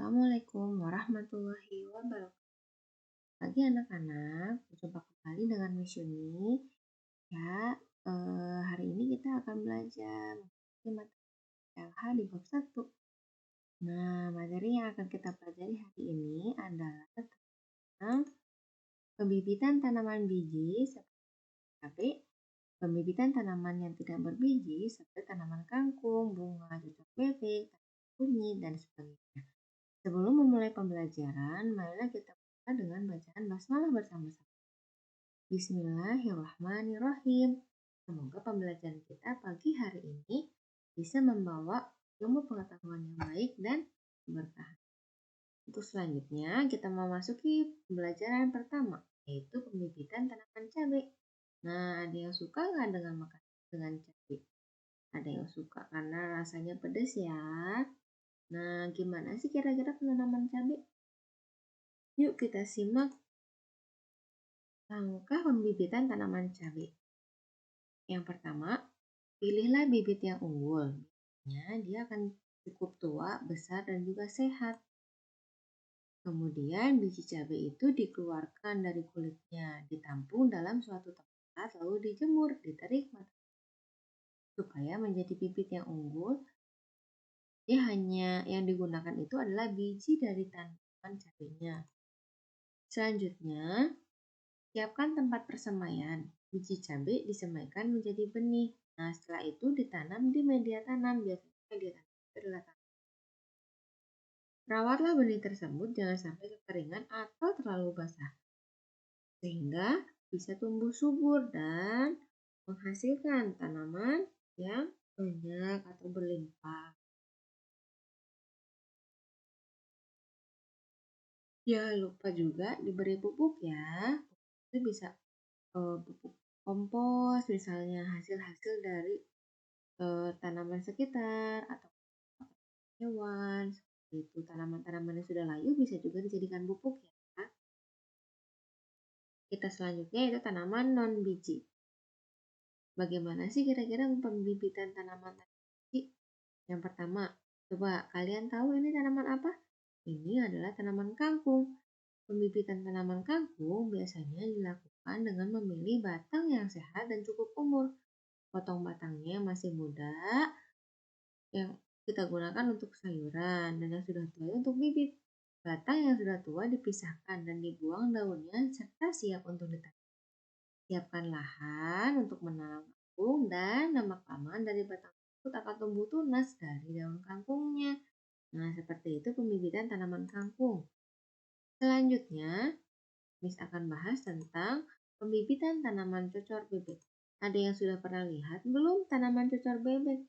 Assalamualaikum warahmatullahi wabarakatuh. Pagi anak-anak, berjumpa kembali dengan Miss Yuni. Ya, hari ini kita akan belajar materi LH di bab 1. Nah, materi yang akan kita pelajari hari ini adalah tentang pembibitan tanaman biji seperti cabai, pembibitan tanaman yang tidak berbiji seperti tanaman kangkung, bunga, cocok bebek, kunyit, dan sebagainya. Sebelum memulai pembelajaran, marilah kita mulai dengan bacaan basmalah bersama-sama. Bismillahirrahmanirrahim. Semoga pembelajaran kita pagi hari ini bisa membawa ilmu pengetahuan yang baik dan berkah. Untuk selanjutnya, kita memasuki pembelajaran pertama, yaitu pembibitan tanaman cabai. Nah, ada yang suka nggak dengan makan dengan cabai? Ada yang suka karena rasanya pedas ya. Nah, gimana sih kira-kira penanaman cabai? Yuk kita simak langkah pembibitan tanaman cabai. Yang pertama, pilihlah bibit yang unggul. Biasanya dia akan cukup tua, besar, dan juga sehat. Kemudian biji cabai itu dikeluarkan dari kulitnya, ditampung dalam suatu tempat, lalu dijemur, diterik matahari. Supaya menjadi bibit yang unggul, dia hanya yang digunakan itu adalah biji dari tanaman cabainya. Selanjutnya, siapkan tempat persemaian. Biji cabai disemaikan menjadi benih. Nah, setelah itu ditanam di media tanam. Biasanya media tanam itu adalah tanah. Rawatlah benih tersebut jangan sampai kekeringan atau terlalu basah. Sehingga bisa tumbuh subur dan menghasilkan tanaman yang banyak atau berlimpah. Jangan lupa juga diberi pupuk ya. Itu bisa pupuk kompos, misalnya hasil-hasil dari tanaman sekitar atau hewan seperti itu. Tanaman-tanaman yang sudah layu bisa juga dijadikan pupuk ya. Kita selanjutnya itu tanaman non biji. Bagaimana sih kira-kira pembibitan tanaman biji? Yang pertama, coba kalian tahu ini tanaman apa? Ini adalah tanaman kangkung. Pembibitan tanaman kangkung biasanya dilakukan dengan memilih batang yang sehat dan cukup umur. Potong batangnya masih muda, yang kita gunakan untuk sayuran, dan yang sudah tua untuk bibit. Batang yang sudah tua dipisahkan dan dibuang daunnya serta siap untuk ditanam. Siapkan lahan untuk menanam kangkung dan lama-kelamaan dari batang tersebut akan tumbuh tunas dari daun kangkungnya. Nah, seperti itu pembibitan tanaman kangkung. Selanjutnya, Miss akan bahas tentang pembibitan tanaman cocor bebek. Ada yang sudah pernah lihat belum tanaman cocor bebek?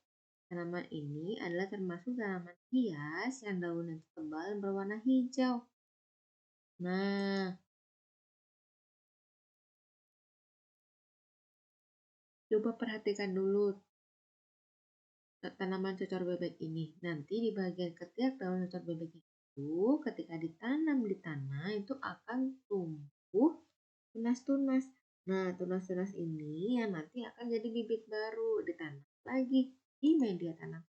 Tanaman ini adalah termasuk tanaman hias yang daunnya tebal berwarna hijau. Nah, coba perhatikan dulu tanaman cocor bebek ini. Nanti di bagian ketiak daun cocor bebek itu ketika ditanam di tanah itu akan tumbuh tunas-tunas. Nah, tunas-tunas ini yang nanti akan jadi bibit baru ditanam lagi di media tanam.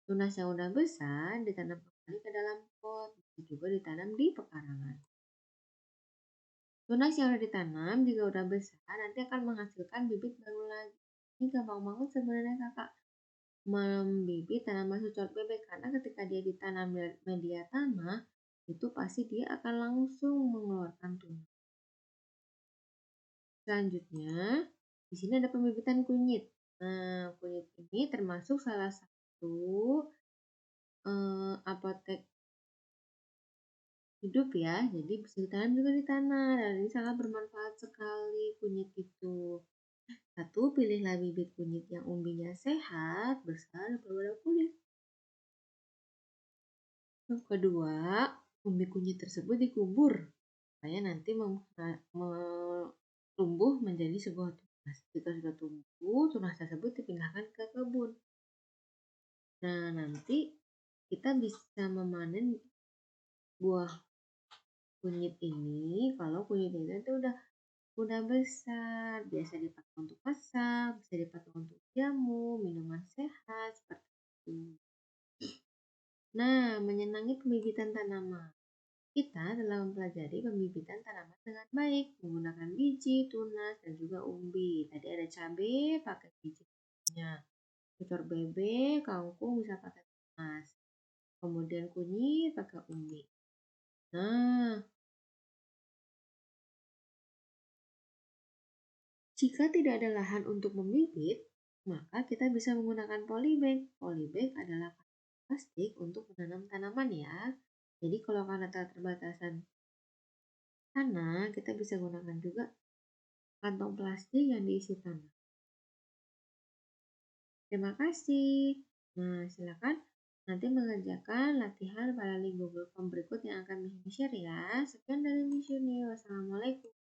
Tunas yang udah besar ditanam kembali ke dalam pot, bisa juga ditanam di pekarangan. Tunas yang udah ditanam juga udah besar, nanti akan menghasilkan bibit baru lagi. Ini gampang banget sebenarnya kakak membibit tanaman cocor bebek karena ketika dia ditanam media tanah itu pasti dia akan langsung mengeluarkan tunas. Selanjutnya, di sini ada pembibitan kunyit. Nah, kunyit ini termasuk salah satu apotek hidup ya, jadi bisa ditanam juga di tanah dan ini sangat bermanfaat sekali kunyit itu. Satu, pilihlah bibit kunyit yang umbinya sehat, besar, dan berwarna kuning. Yang kedua, umbi kunyit tersebut dikubur supaya nanti tumbuh menjadi sebuah tunas. Jika sudah tumbuh, tunas tersebut dipindahkan ke kebun. Nah, nanti kita bisa memanen buah kunyit ini kalau kunyit itu udah besar, biasa dipakai untuk masak, bisa dipakai untuk jamu, minuman sehat seperti itu. Nah, menyenangi pembibitan tanaman. Kita telah mempelajari pembibitan tanaman dengan baik menggunakan biji, tunas, dan juga umbi. Tadi ada cabai pakai bijinya, pucor bebek, kangkung bisa pakai tunas. Kemudian kunyit pakai umbi. Nah, jika tidak ada lahan untuk membibit, maka kita bisa menggunakan polybag. Polybag adalah plastik untuk menanam tanaman ya. Jadi kalau karena keterbatasan tanah, kita bisa gunakan juga kantong plastik yang diisi tanah. Terima kasih. Nah, silakan nanti mengerjakan latihan pada link Google Form berikut yang akan Miss share ya. Sekian dari Miss Yuni. Wassalamualaikum.